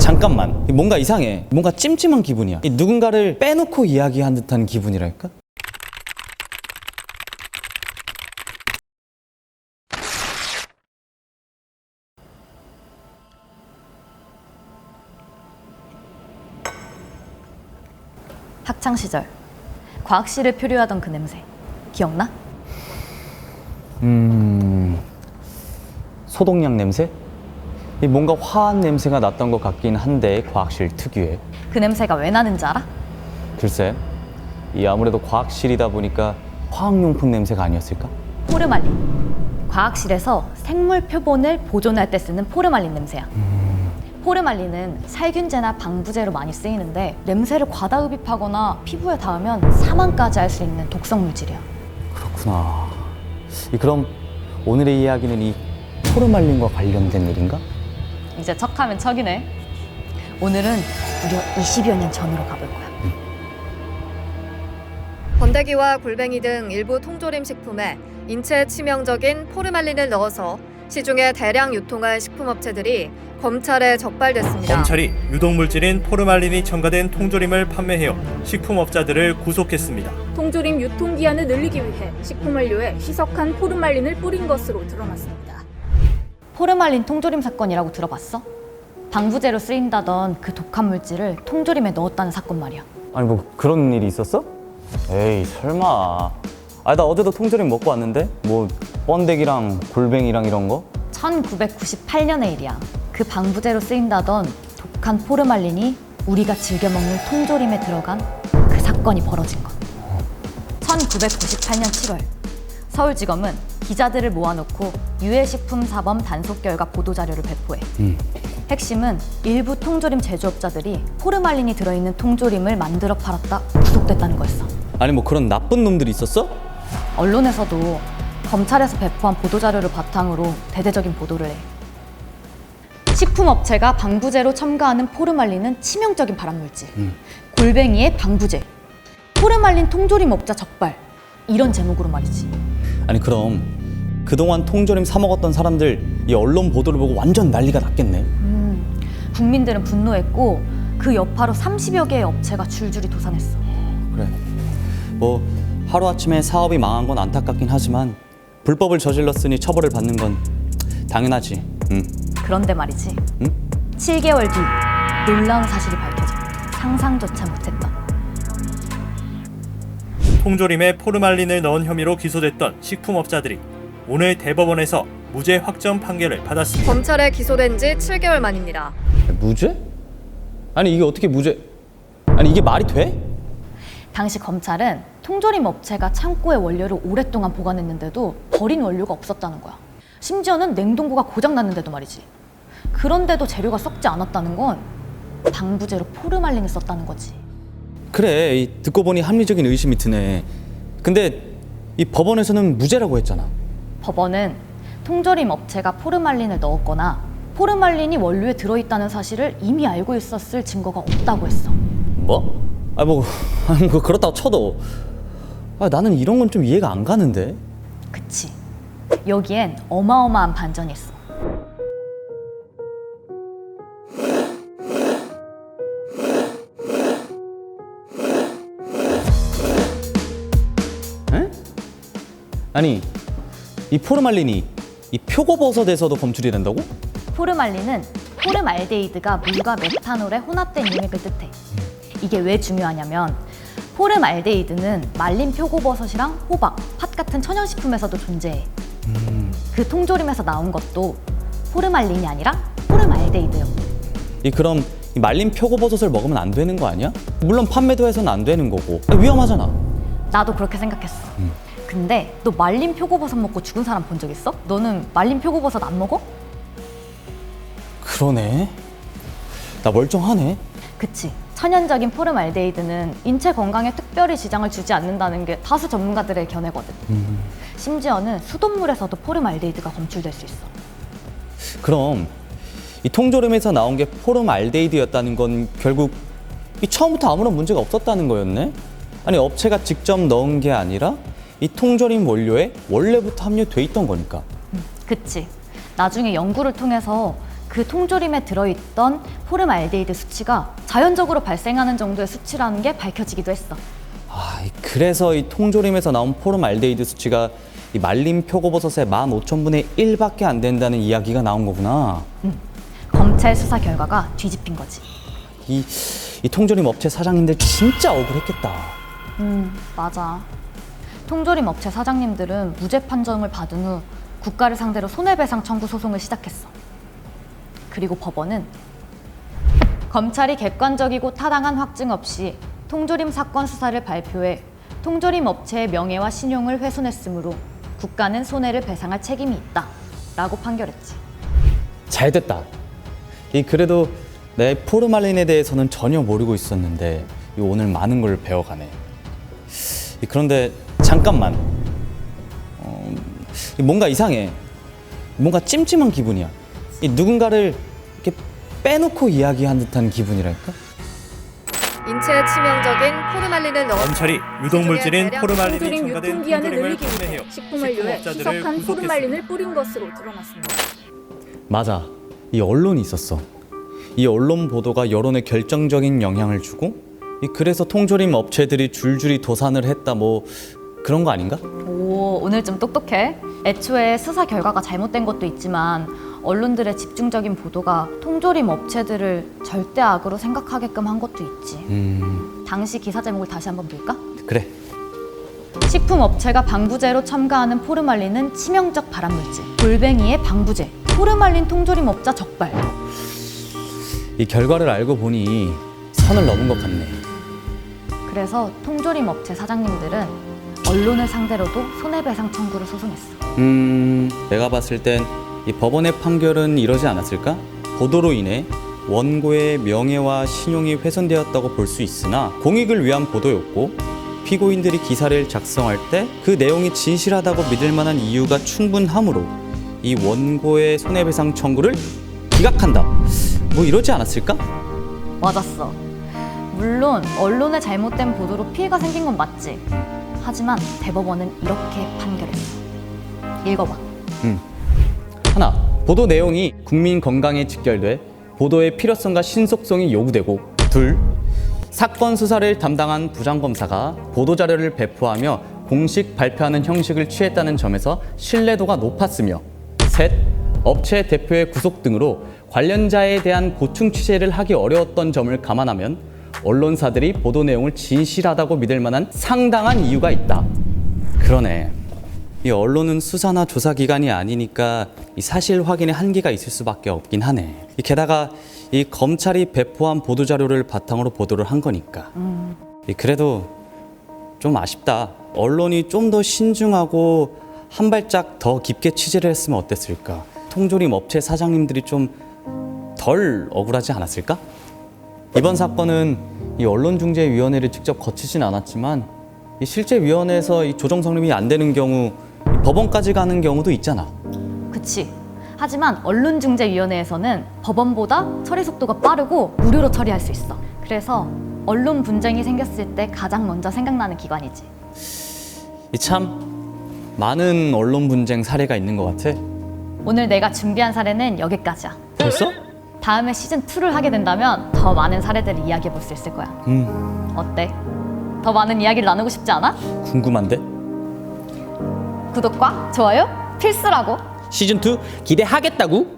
잠깐만, 뭔가 이상해. 뭔가 찜찜한 기분이야. 누군가를 빼놓고 이야기한 듯한 기분이랄까? 학창 시절 과학실을 표류하던 그 냄새 기억나? 소독약 냄새? 뭔가 화한 냄새가 났던 것 같긴 한데, 과학실 특유의. 그 냄새가 왜 나는지 알아? 글쎄, 아무래도 과학실이다 보니까 화학용품 냄새가 아니었을까? 포르말린. 과학실에서 생물 표본을 보존할 때 쓰는 포르말린 냄새야. 포르말린은 살균제나 방부제로 많이 쓰이는데 냄새를 과다 흡입하거나 피부에 닿으면 사망까지 할 수 있는 독성 물질이야. 그렇구나. 그럼 오늘의 이야기는 이 포르말린과 관련된 일인가? 이제 척하면 척이네. 오늘은 무려 20여 년 전으로 가볼 거야. 번데기와 골뱅이 등 일부 통조림 식품에 인체에 치명적인 포르말린을 넣어서 시중에 대량 유통한 식품업체들이 검찰에 적발됐습니다. 검찰이 유독물질인 포르말린이 첨가된 통조림을 판매해요 식품업자들을 구속했습니다. 통조림 유통기한을 늘리기 위해 식품원료에 희석한 포르말린을 뿌린 것으로 드러났습니다. 포르말린 통조림 사건이라고 들어봤어? 방부제로 쓰인다던 그 독한 물질을 통조림에 넣었다는 사건 말이야. 아니 뭐 그런 일이 있었어? 에이 설마. 나 어제도 통조림 먹고 왔는데? 뭐 번데기랑 골뱅이랑 이런 거? 1998년의 일이야. 그 방부제로 쓰인다던 독한 포르말린이 우리가 즐겨 먹는 통조림에 들어간 그 사건이 벌어진 것. 1998년 7월 서울지검은 기자들을 모아놓고 유해식품사범 단속 결과 보도자료를 배포해. 핵심은 일부 통조림 제조업자들이 포르말린이 들어있는 통조림을 만들어 팔았다 구속됐다는 거였어. 아니 뭐 그런 나쁜 놈들이 있었어? 언론에서도 검찰에서 배포한 보도자료를 바탕으로 대대적인 보도를 해. 식품업체가 방부제로 첨가하는 포르말린은 치명적인 발암물질, 골뱅이의 방부제, 포르말린 통조림 업자 적발, 이런 제목으로 말이지. 아니 그럼 그동안 통조림 사 먹었던 사람들 이 언론 보도를 보고 완전 난리가 났겠네. 국민들은 분노했고 그 여파로 30여 개의 업체가 줄줄이 도산했어. 그래. 뭐 하루아침에 사업이 망한 건 안타깝긴 하지만 불법을 저질렀으니 처벌을 받는 건 당연하지. 그런데 말이지. 응? 7개월 뒤 놀라운 사실이 밝혀져. 상상조차 못했던. 통조림에 포르말린을 넣은 혐의로 기소됐던 식품업자들이 오늘 대법원에서 무죄 확정 판결을 받았습니다. 검찰에 기소된 지 7개월 만입니다. 무죄? 아니 이게 어떻게 무죄? 아니 이게 말이 돼? 당시 검찰은 통조림 업체가 창고에 원료를 오랫동안 보관했는데도 버린 원료가 없었다는 거야. 심지어는 냉동고가 고장났는데도 말이지. 그런데도 재료가 썩지 않았다는 건 방부제로 포르말린을 썼다는 거지. 그래, 듣고 보니 합리적인 의심이 드네. 근데 이 법원에서는 무죄라고 했잖아. 법원은 통조림 업체가 포르말린을 넣었거나 포르말린이 원료에 들어있다는 사실을 이미 알고 있었을 증거가 없다고 했어. 뭐? 뭐 그렇다고 쳐도 나는 이런 건 좀 이해가 안 가는데. 그치. 여기엔 어마어마한 반전이 있어. 에? 아니 이 포르말린이 이 표고버섯에서도 검출이 된다고? 포르말린은 포름알데히드가 물과 메탄올에 혼합된 용액을 뜻해. 이게 왜 중요하냐면 포름알데히드는 말린 표고버섯이랑 호박, 팥 같은 천연식품에서도 존재해. 그 통조림에서 나온 것도 포르말린이 아니라 포름알데히드요. 그럼 이 말린 표고버섯을 먹으면 안 되는 거 아니야? 물론 판매도 해서는 안 되는 거고 위험하잖아. 나도 그렇게 생각했어. 근데 너 말린 표고버섯 먹고 죽은 사람 본 적 있어? 너는 말린 표고버섯 안 먹어? 그러네. 나 멀쩡하네. 그치. 천연적인 포름알데히드는 인체 건강에 특별히 지장을 주지 않는다는 게 다수 전문가들의 견해거든. 심지어는 수돗물에서도 포름알데히드가 검출될 수 있어. 그럼 이 통조림에서 나온 게 포름알데히드였다는 건 결국 이 처음부터 아무런 문제가 없었다는 거였네? 아니 업체가 직접 넣은 게 아니라 이 통조림 원료에 원래부터 함유돼 있던 거니까. 그치. 나중에 연구를 통해서 그 통조림에 들어있던 포름알데히드 수치가 자연적으로 발생하는 정도의 수치라는 게 밝혀지기도 했어. 그래서 이 통조림에서 나온 포름알데히드 수치가 이 말린 표고버섯의 15,000분의 1밖에 안 된다는 이야기가 나온 거구나. 검찰 수사 결과가 뒤집힌 거지. 이 통조림 업체 사장님들 진짜 억울했겠다. 맞아. 통조림 업체 사장님들은 무죄 판정을 받은 후 국가를 상대로 손해배상 청구 소송을 시작했어. 그리고 법원은 검찰이 객관적이고 타당한 확증 없이 통조림 사건 수사를 발표해 통조림 업체의 명예와 신용을 훼손했으므로 국가는 손해를 배상할 책임이 있다 라고 판결했지. 잘 됐다. 그래도 내 포르말린에 대해서는 전혀 모르고 있었는데 오늘 많은 걸 배워가네. 그런데 잠깐만. 뭔가 이상해. 뭔가 찜찜한 기분이야. 누군가를 이렇게 빼놓고 이야기한 듯한 기분이랄까? 인체에 치명적인 포르말린을 넣어 검찰이 유독물질인 포르말린이 통조림 첨가된 유통기한을 통조림을 늘리기 위해 판매해요. 식품원료에 식품업자들을 희석한 구속했습니다. 포름알린을 뿌린 것으로 드러났습니다. 맞아. 이 언론이 있었어. 이 언론 보도가 여론에 결정적인 영향을 주고 그래서 통조림 업체들이 줄줄이 도산을 했다 뭐 그런 거 아닌가? 오, 오늘 좀 똑똑해. 애초에 수사 결과가 잘못된 것도 있지만 언론들의 집중적인 보도가 통조림 업체들을 절대 악으로 생각하게끔 한 것도 있지. 당시 기사 제목을 다시 한번 볼까? 그래. 식품업체가 방부제로 첨가하는 포름알린은 치명적 발암물질. 골뱅이의 방부제. 포름알린 통조림업자 적발. 이 결과를 알고 보니 선을 넘은 것 같네. 그래서 통조림 업체 사장님들은 언론을 상대로도 손해배상 청구를 소송했어. 내가 봤을 땐 이 법원의 판결은 이러지 않았을까? 보도로 인해 원고의 명예와 신용이 훼손되었다고 볼 수 있으나 공익을 위한 보도였고 피고인들이 기사를 작성할 때 그 내용이 진실하다고 믿을 만한 이유가 충분하므로 이 원고의 손해배상 청구를 기각한다. 뭐 이러지 않았을까? 맞았어. 물론 언론의 잘못된 보도로 피해가 생긴 건 맞지. 하지만 대법원은 이렇게 판결했어. 읽어봐. 하나, 보도 내용이 국민 건강에 직결돼 보도의 필요성과 신속성이 요구되고 둘, 사건 수사를 담당한 부장검사가 보도자료를 배포하며 공식 발표하는 형식을 취했다는 점에서 신뢰도가 높았으며 셋, 업체 대표의 구속 등으로 관련자에 대한 고충 취재를 하기 어려웠던 점을 감안하면 언론사들이 보도 내용을 진실하다고 믿을 만한 상당한 이유가 있다. 그러네. 이 언론은 수사나 조사 기관이 아니니까 이 사실 확인에 한계가 있을 수밖에 없긴 하네. 게다가 이 검찰이 배포한 보도 자료를 바탕으로 보도를 한 거니까. 그래도 좀 아쉽다. 언론이 좀 더 신중하고 한 발짝 더 깊게 취재를 했으면 어땠을까? 통조림 업체 사장님들이 좀 덜 억울하지 않았을까? 이번 사건은 이 언론중재위원회를 직접 거치진 않았지만 이 실제 위원회에서 이 조정 성립이 안 되는 경우 이 법원까지 가는 경우도 있잖아. 그치. 하지만 언론중재위원회에서는 법원보다 처리 속도가 빠르고 무료로 처리할 수 있어. 그래서 언론 분쟁이 생겼을 때 가장 먼저 생각나는 기관이지. 이 참 많은 언론 분쟁 사례가 있는 것 같아. 오늘 내가 준비한 사례는 여기까지야. 벌써? 다음에 시즌2를 하게 된다면 더 많은 사례들을 이야기해 볼 수 있을 거야. 어때? 더 많은 이야기를 나누고 싶지 않아? 궁금한데? 구독과 좋아요 필수라고. 시즌2 기대하겠다고?